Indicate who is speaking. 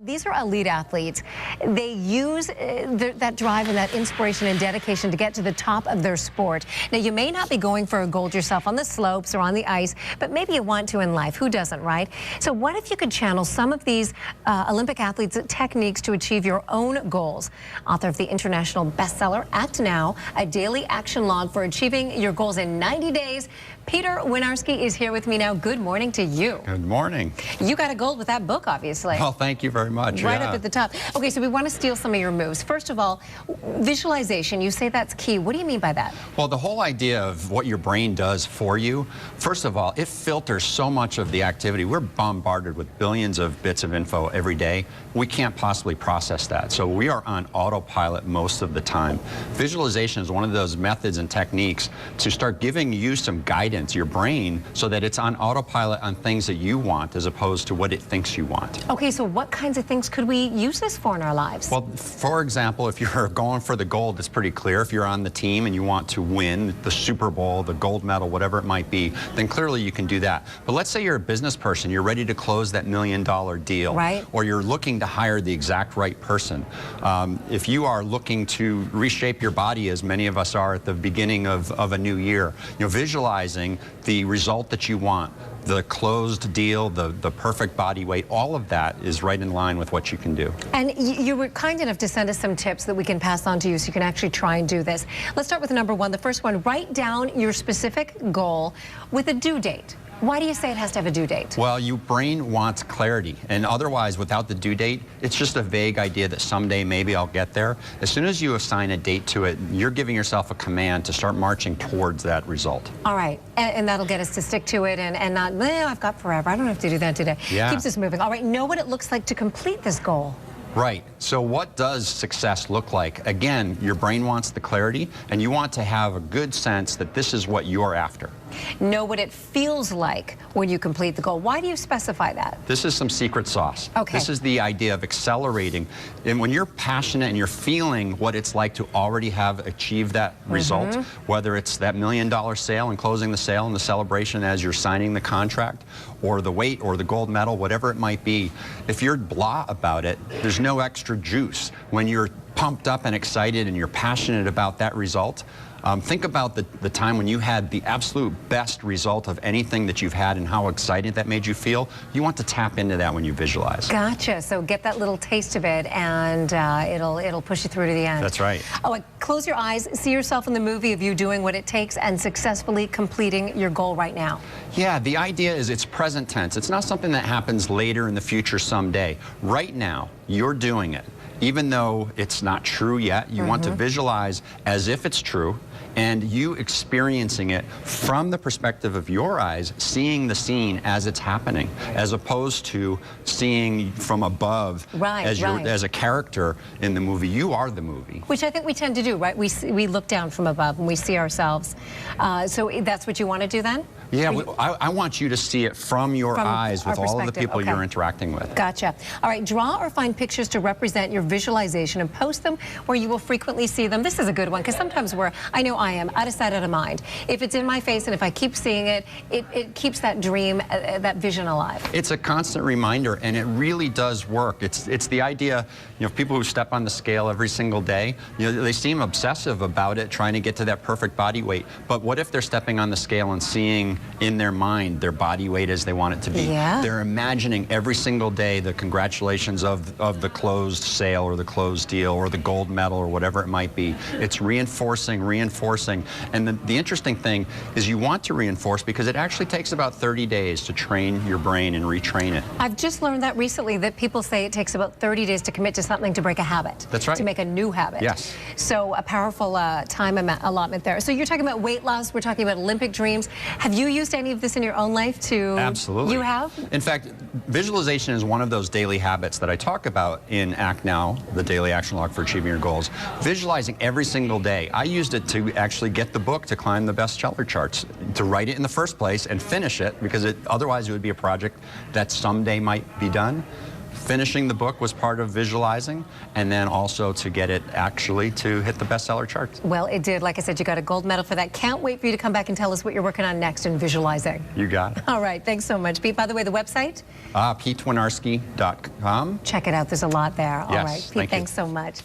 Speaker 1: These are elite athletes. They use that drive and that inspiration and dedication to get to the top of their sport. Now, you may not be going for a gold yourself on the slopes or on the ice, but maybe you want to in life. Who doesn't, right? So what if you could channel some of these Olympic athletes' techniques to achieve your own goals? Author of the international bestseller, Act Now, a daily action log for achieving your goals in 90 days. Peter Winarski is here with me now. Good morning to you.
Speaker 2: Good morning.
Speaker 1: You got a gold with that book, obviously.
Speaker 2: Well, thank you very much.
Speaker 1: Right up at the top. Okay, so we want to steal some of your moves. First of all, visualization. You say that's key. What do you mean by that?
Speaker 2: Well, the whole idea of what your brain does for you, first of all, it filters so much of the activity. We're bombarded with billions of bits of info every day. We can't possibly process that. So we are on autopilot most of the time. Visualization is one of those methods and techniques to start giving you some guidance, your brain, so that it's on autopilot on things that you want as opposed to what it thinks you want.
Speaker 1: Okay, so what kinds of things could we use this for in our lives?
Speaker 2: Well, for example, if you're going for the gold, it's pretty clear. If you're on the team and you want to win the Super Bowl, the gold medal, whatever it might be, then clearly you can do that. But let's say you're a business person, you're ready to close that $1 million deal.
Speaker 1: Right.
Speaker 2: Or you're looking to hire the exact right person. If you are looking to reshape your body, as many of us are at the beginning of a new year, visualizing the result that you want, the closed deal, the perfect body weight, all of that is right in line with what you can do.
Speaker 1: And you were kind enough to send us some tips that we can pass on to you so you can actually try and do this. Let's start with number one. The first one, write down your specific goal with a due date. Why do you say it has to have a due date?
Speaker 2: Well, your brain wants clarity, and otherwise, without the due date, it's just a vague idea that someday maybe I'll get there. As soon as you assign a date to it, you're giving yourself a command to start marching towards that result.
Speaker 1: All right, and that'll get us to stick to it and not, well, I've got forever, I don't have to do that today.
Speaker 2: Yeah.
Speaker 1: Keeps us moving. All right, know what it looks like to complete this goal.
Speaker 2: Right. So what does success look like? Again, your brain wants the clarity, and you want to have a good sense that this is what you're after.
Speaker 1: Know what it feels like when you complete the goal. Why do you specify that?
Speaker 2: This is some secret sauce.
Speaker 1: Okay.
Speaker 2: This is the idea of accelerating. And when you're passionate and you're feeling what it's like to already have achieved that result, whether it's that $1 million sale and closing the sale and the celebration as you're signing the contract, or the weight or the gold medal, whatever it might be, if you're blah about it, there's no extra juice. When you're pumped up and excited and you're passionate about that result, think about the time when you had the absolute best result of anything that you've had and how excited that made you feel. You want to tap into that when you visualize.
Speaker 1: Gotcha. So get that little taste of it, and it'll push you through to the end.
Speaker 2: That's right.
Speaker 1: Oh, close your eyes. See yourself in the movie of you doing what it takes and successfully completing your goal right now.
Speaker 2: Yeah, the idea is it's present tense. It's not something that happens later in the future someday. Right now, you're doing it. Even though it's not true yet, you want to visualize as if it's true, and you experiencing it from the perspective of your eyes, seeing the scene as it's happening, as opposed to seeing from above as a character in the movie. You are the movie. Which
Speaker 1: I think we tend to do, right? We look down from above and we see ourselves. So that's what you want to do then?
Speaker 2: Yeah, I want you to see it from your eyes with all of the people you're interacting with.
Speaker 1: Gotcha. All right, draw or find pictures to represent your visualization and post them where you will frequently see them. This is a good one, because sometimes I know I am, out of sight, out of mind. If it's in my face and if I keep seeing it, it keeps that dream, that vision alive.
Speaker 2: It's a constant reminder, and it really does work. It's the idea, people who step on the scale every single day, they seem obsessive about it, trying to get to that perfect body weight. But what if they're stepping on the scale and seeing in their mind their body weight as they want it to be?
Speaker 1: Yeah.
Speaker 2: They're imagining every single day the congratulations of the closed sale or the closed deal or the gold medal or whatever it might be. It's reinforcing. And the interesting thing is you want to reinforce because it actually takes about 30 days to train your brain and retrain it.
Speaker 1: I've just learned that recently, that people say it takes about 30 days to commit to something to break a habit.
Speaker 2: That's right.
Speaker 1: To make a new habit.
Speaker 2: Yes.
Speaker 1: So a powerful time allotment there. So you're talking about weight loss, we're talking about Olympic dreams. Have you used any of this in your own life too?
Speaker 2: Absolutely.
Speaker 1: You have?
Speaker 2: In fact, visualization is one of those daily habits that I talk about in Act Now, the daily action log for achieving your goals. Visualizing every single day. I used it to actually get the book to climb the bestseller charts, to write it in the first place and finish it, because otherwise it would be a project that someday might be done. finishing the book was part of visualizing, and then also to get it actually to hit the bestseller charts.
Speaker 1: Well, it did. Like I said, you got a gold medal for that. Can't wait for you to come back and tell us what you're working on next in visualizing.
Speaker 2: You got it.
Speaker 1: All right. Thanks so much, Pete. By the way, the website?
Speaker 2: PeteWinarski.com.
Speaker 1: Check it out. There's a lot there. All
Speaker 2: Yes,
Speaker 1: right. Pete,
Speaker 2: thanks
Speaker 1: so much.